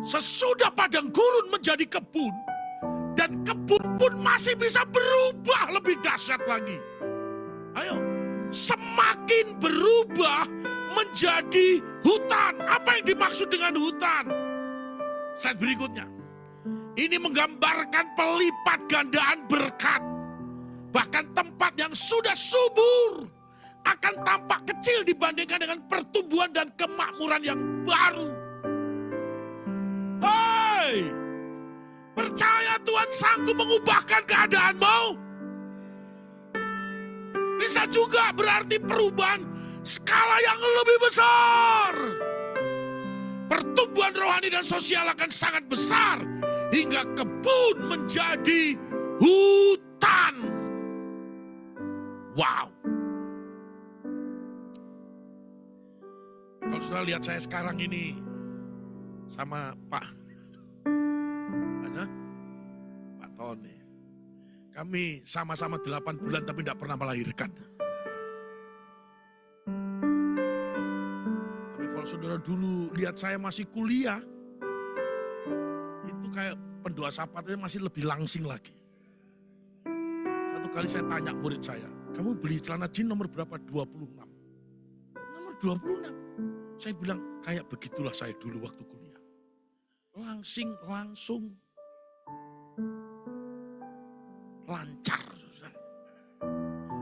Sesudah padang gurun menjadi kebun, dan kebun pun masih bisa berubah lebih dahsyat lagi. Ayo, semakin berubah menjadi hutan. Apa yang dimaksud dengan hutan? Slide berikutnya. Ini menggambarkan pelipat gandaan berkat. Bahkan tempat yang sudah subur akan tampak kecil dibandingkan dengan pertumbuhan dan kemakmuran yang baru. Hei, percaya Tuhan sanggup mengubahkan keadaanmu? Bisa juga berarti perubahan skala yang lebih besar. Pertumbuhan rohani dan sosial akan sangat besar hingga kebun menjadi hutan. Wow. Kalau sudah lihat saya sekarang ini sama Pak Tony, kami sama-sama 8 bulan tapi tidak pernah melahirkan. Tapi kalau saudara dulu lihat saya masih kuliah, itu kayak pendoa sapatnya masih lebih langsing lagi. Satu kali saya tanya murid saya, kamu beli celana jeans nomor berapa? 26. Nomor 26. Saya bilang, kayak begitulah saya dulu waktu kuliah. Langsung lancar.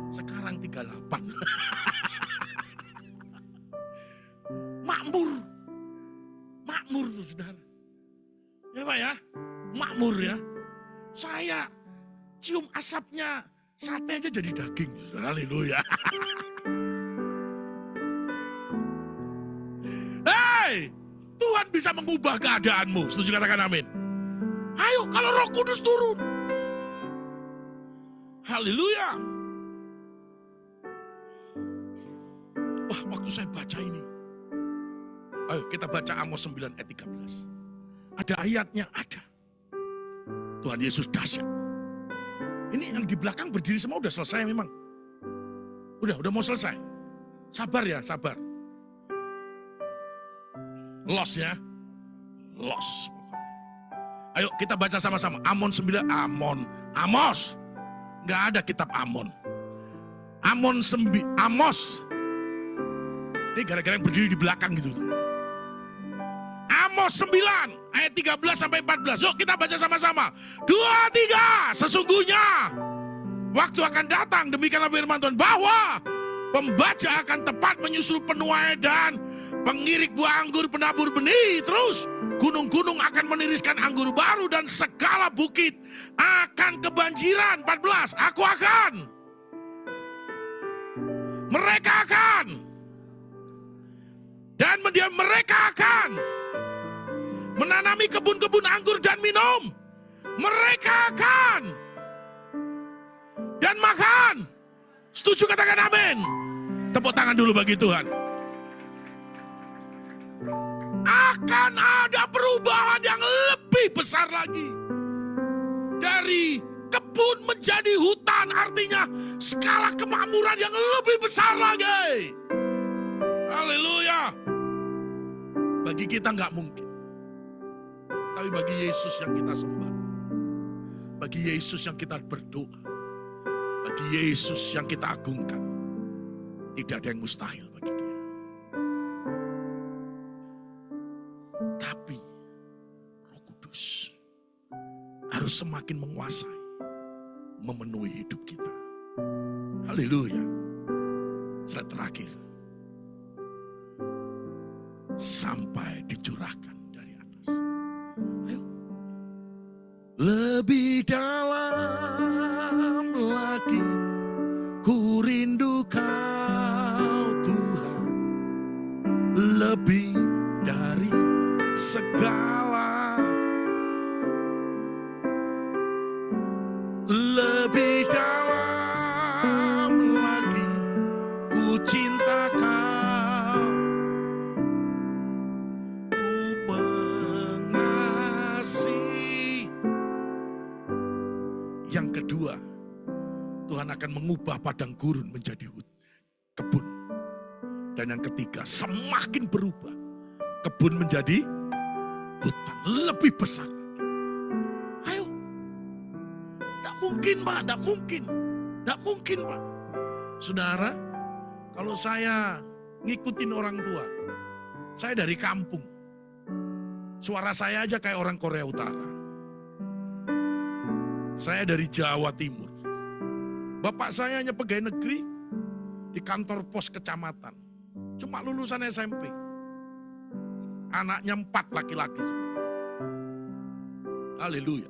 Sekarang 38. Makmur, saudara. Ya Pak ya, makmur ya. Saya cium asapnya, sate aja jadi daging. Haleluya. Tuhan bisa mengubah keadaanmu. Setuju katakan amin. Ayo kalau Roh Kudus turun. Haleluya. Wah, waktu saya baca ini. Ayo kita baca Amos 9 ayat 13. Ada ayatnya, ada. Tuhan Yesus dahsyat. Ini yang di belakang berdiri semua udah selesai memang. Udah mau selesai. Sabar ya, sabar. Los ya. Los. Ayo kita baca sama-sama. Amos. Nggak ada kitab Amon. Amos. Ini gara-gara yang berdiri di belakang gitu. Amos 9 ayat 13 sampai 14. Yuk kita baca sama-sama. 2, 3. Sesungguhnya waktu akan datang, demikianlah firman Tuhan, bahwa pembaca akan tepat menyusul penuai dan pengirik buah anggur, penabur benih. Terus gunung-gunung akan meniriskan anggur baru dan segala bukit akan kebanjiran. 14. Mereka akan menanami kebun-kebun anggur dan minum. Mereka akan dan makan. Setuju, katakan amin. Tepuk tangan dulu bagi Tuhan. Akan ada perubahan yang lebih besar lagi. Dari kebun menjadi hutan, artinya skala kemakmuran yang lebih besar lagi. Haleluya. Bagi kita nggak mungkin. Tapi bagi Yesus yang kita sembah, bagi Yesus yang kita berdoa, bagi Yesus yang kita agungkan, tidak ada yang mustahil bagi Dia. Tapi Roh Kudus harus semakin menguasai, memenuhi hidup kita. Haleluya. Slide terakhir. Sampai dicurahkan dari atas. Ayo. Lebih dalam lagi ku rindu Kau Tuhan, lebih dari segala, lebih dalam lagi ku cinta Kau, ku mengasihi. Yang kedua, Tuhan akan mengubah padang gurun menjadi kebun. Dan yang ketiga, semakin berubah, kebun menjadi hutan lebih besar. Ayo. Tidak mungkin Pak, tidak mungkin. Tidak mungkin Pak. Saudara, kalau saya ngikutin orang tua, saya dari kampung. Suara saya aja kayak orang Korea Utara. Saya dari Jawa Timur. Bapak saya hanya pegawai negeri di kantor pos kecamatan. Cuma lulusan SMP. Anaknya 4 laki-laki semua. Haleluya.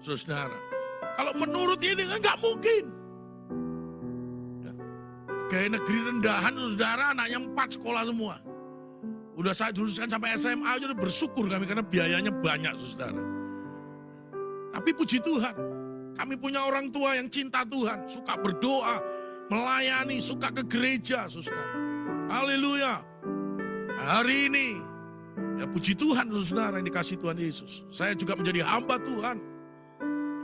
Saudara, kalau menurut ini kan nggak mungkin. Ya. Pegawai negeri rendahan, saudara, anaknya 4 sekolah semua. Udah saya luluskan sampai SMA aja udah bersyukur kami karena biayanya banyak, saudara. Tapi puji Tuhan, kami punya orang tua yang cinta Tuhan, suka berdoa, melayani, suka ke gereja, saudara. Haleluya. Hari ini, ya puji Tuhan, saudara, yang dikasih Tuhan Yesus. Saya juga menjadi hamba Tuhan.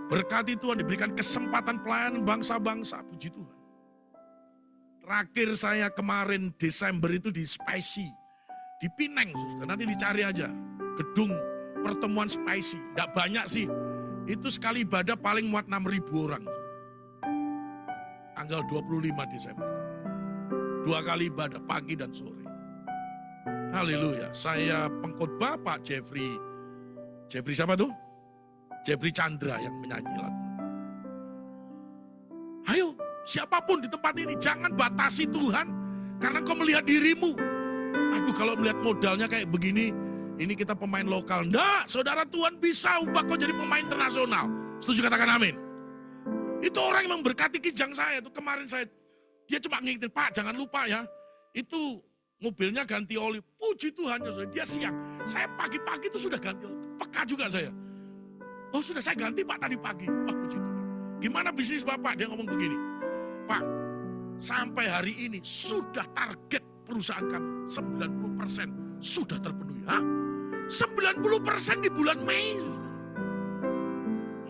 Berkati Tuhan, diberikan kesempatan pelayanan bangsa-bangsa, puji Tuhan. Terakhir saya kemarin Desember itu di Spicy, di Pineng, saudara. Nanti dicari aja, gedung pertemuan Spicy. Gak banyak sih. Itu sekali ibadah paling muat 6.000 orang. Tanggal 25 Desember. 2 kali ibadah, pagi dan sore. Haleluya. Saya pengkhotbah Pak Jeffrey siapa tuh? Jeffrey Chandra yang menyanyi lagu. Ayo, siapapun di tempat ini, jangan batasi Tuhan karena kau melihat dirimu. Aduh, kalau melihat modalnya kayak begini, ini kita pemain lokal. Enggak, saudara, Tuhan bisa ubah kau jadi pemain internasional. Setuju, katakan amin. Itu orang yang memberkati Kijang saya. Itu kemarin dia cuma ngingetin, Pak jangan lupa ya. Itu mobilnya ganti oli. Puji Tuhan, dia siang. Saya pagi-pagi itu sudah ganti oli. Peka juga saya. Oh sudah saya ganti Pak tadi pagi. Wah puji Tuhan. Gimana bisnis Bapak? Dia ngomong begini. Pak, sampai hari ini sudah target perusahaan kami 90% sudah terpenuhi. Hah? 90% di bulan Mei.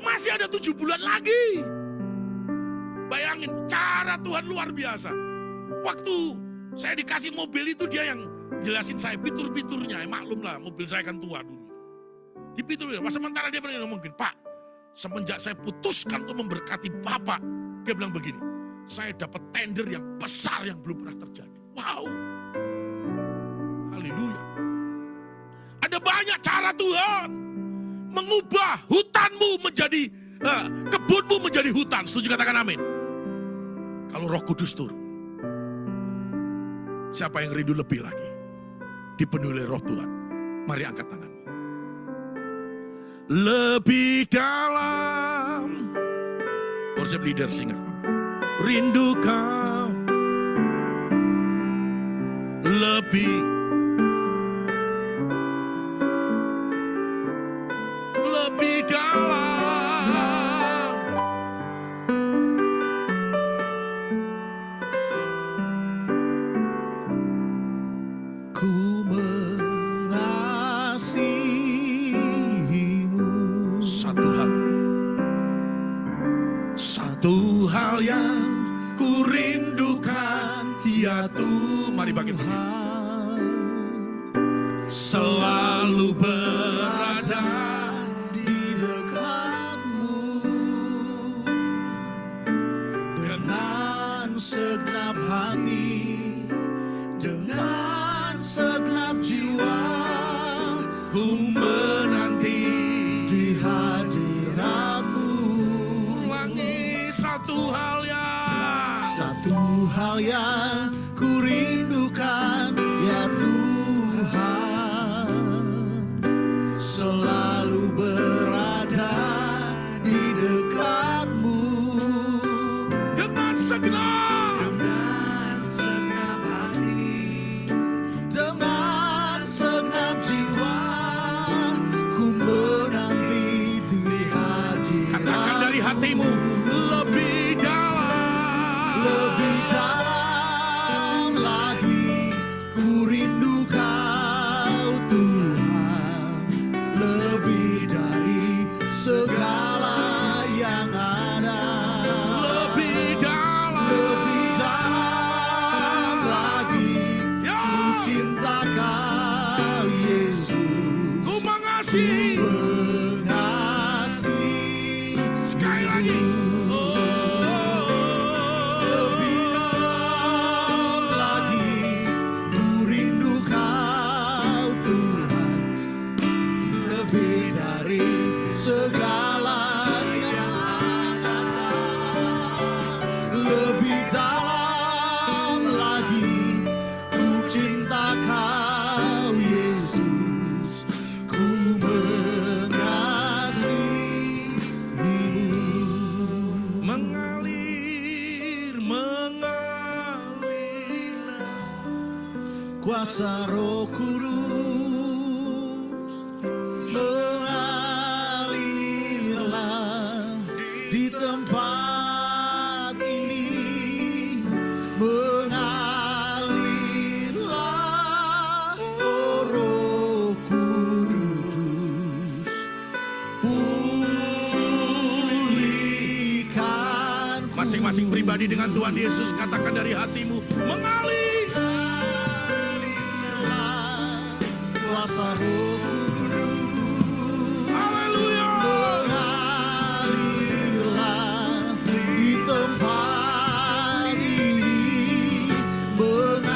Masih ada 7 bulan lagi. Bayangin, cara Tuhan luar biasa. Waktu saya dikasih mobil itu dia yang jelasin saya fitur-fiturnya. Maklum lah, mobil saya kan tua dulu. Di fitur, pas sementara dia pernah ngomongin, Pak, semenjak saya putuskan untuk memberkati Bapak, dia bilang begini, saya dapat tender yang besar yang belum pernah terjadi. Wow. Haleluya. Ada banyak cara Tuhan mengubah hutanmu menjadi, kebunmu menjadi hutan. Setuju, katakan amin. Kalau Roh Kudus turun. Siapa yang rindu lebih lagi? Dipenuhi oleh Roh Tuhan. Mari angkat tangan. Lebih dalam. Worship leader, singer. Rindu kau. Lebih dalam. Ku mengasihimu. Satu hal yang ku rindukan, ya Tuhan. Mari bangkit. Selalu berada Di dekatmu dengan segenap hati, dengan segenap jiwa, ku menanti di hadiratmu. ulangi satu hal yang ku rindukan, ya Tuhan, selalu berada di dekatmu dengan segenap hati, dengan segenap jiwa, ku menanti di hadiratmu. katakan dari hatimu, lebih dalam lagi ku rindu Kau Tuhan, lebih dari segala yang ada. lebih dalam lagi ya, ku cinta Kau Yesus, ku mengasihi. Sekali lagi. Lebih dalam lagi ku rindu Kau Tuhan, lebih dari segala yang ada. Lebih dalam lagi ku cinta Kau Yesus, ku Mengalirlah kuasa Roh Kudus, mengalirlah di tempat ini, mengalirlah oh Roh Kudus, pulihkan masing-masing pribadi dengan Tuhan Yesus, katakan dari hatimu, mengalir. kuasa Roh Kudus, Haleluya. mengalirlah di tempat ini, mengalirlah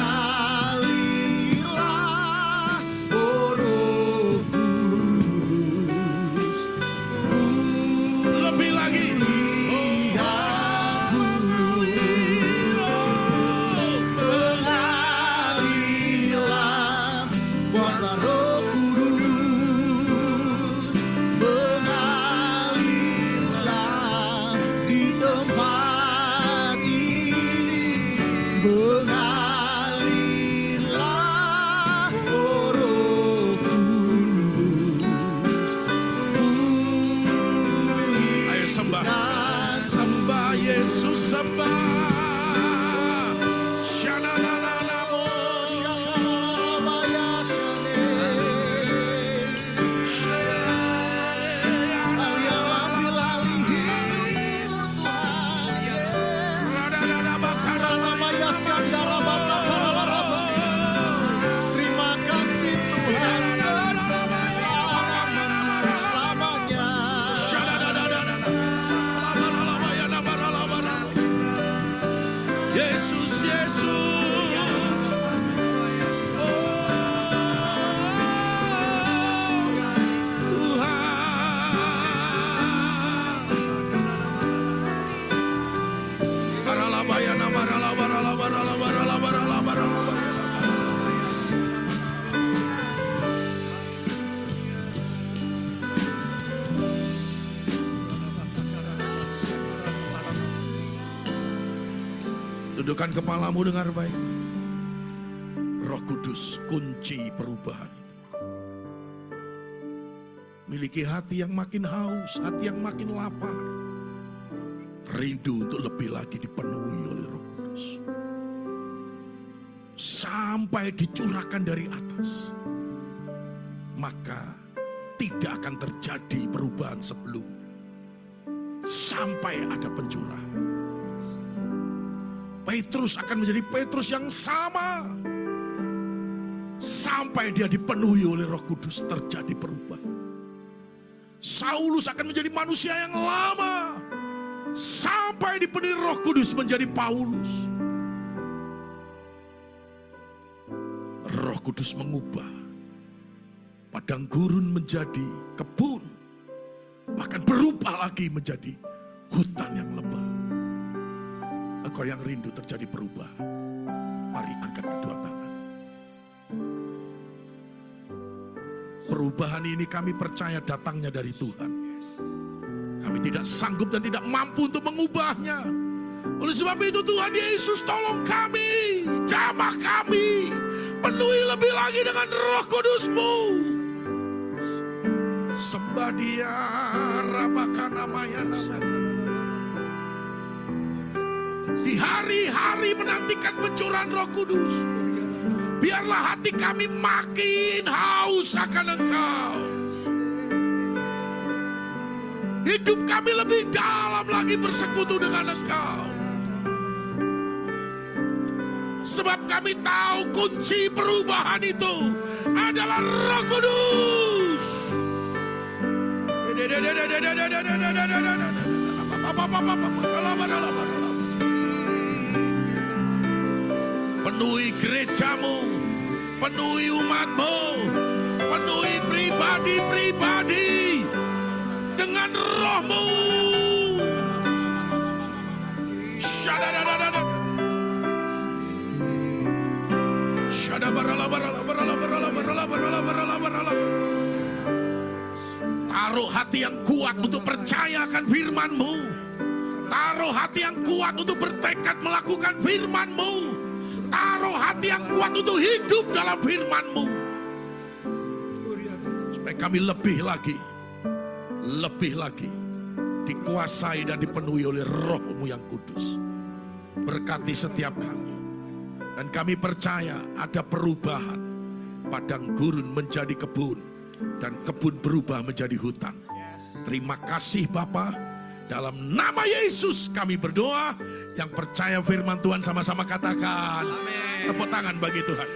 oh Roh Kudus, Lebih lagi. mengalirlah kuasa Roh Kudus, mengalirlah di tempat ini, mengalirlah oh Roh Kudus, Ayo sembah. Sembah Yesus, sembah. Shanananamo. Dalam Tundukkan kepalamu dengar baik. Roh Kudus kunci perubahan. Miliki hati yang makin haus, hati yang makin lapar. Rindu untuk lebih lagi dipenuhi oleh Roh Kudus. Sampai dicurahkan dari atas. Maka tidak akan terjadi perubahan sebelumnya. Sampai ada pencurahan. Petrus akan menjadi Petrus yang sama. Sampai dia dipenuhi oleh Roh Kudus terjadi perubahan. Saulus akan menjadi manusia yang lama. Sampai dipenuhi Roh Kudus menjadi Paulus. Roh Kudus mengubah padang gurun menjadi kebun. Bahkan berubah lagi menjadi hutan yang lebat. Engkau yang rindu terjadi perubahan, mari angkat kedua tangan. Perubahan ini kami percaya datangnya dari Tuhan. Kami tidak sanggup dan tidak mampu untuk mengubahnya. Oleh sebab itu Tuhan Yesus tolong kami, jamah kami, penuhi lebih lagi dengan Roh Kudus-Mu. Sembah Dia, rabakan namanya. Di hari-hari menantikan pencurahan Roh Kudus. Biarlah hati kami makin haus akan Engkau. Hidup kami lebih dalam lagi bersekutu dengan Engkau. Sebab kami tahu kunci perubahan itu adalah Roh Kudus. Penuhi gerejamu, penuhi umatmu, penuhi pribadi-pribadi dengan Roh-Mu. Taruh hati yang kuat untuk percaya akan firman-Mu. Taruh hati yang kuat untuk bertekad melakukan firman-Mu. Taruh hati yang kuat untuk hidup dalam firman-Mu. Supaya kami lebih lagi dikuasai dan dipenuhi oleh Roh-Mu yang kudus. Berkati setiap kami. Dan kami percaya ada perubahan. Padang gurun menjadi kebun. Dan kebun berubah menjadi hutan. Terima kasih Bapa. Dalam nama Yesus kami berdoa. Yang percaya firman Tuhan sama-sama katakan. Amin. Tepuk tangan bagi Tuhan.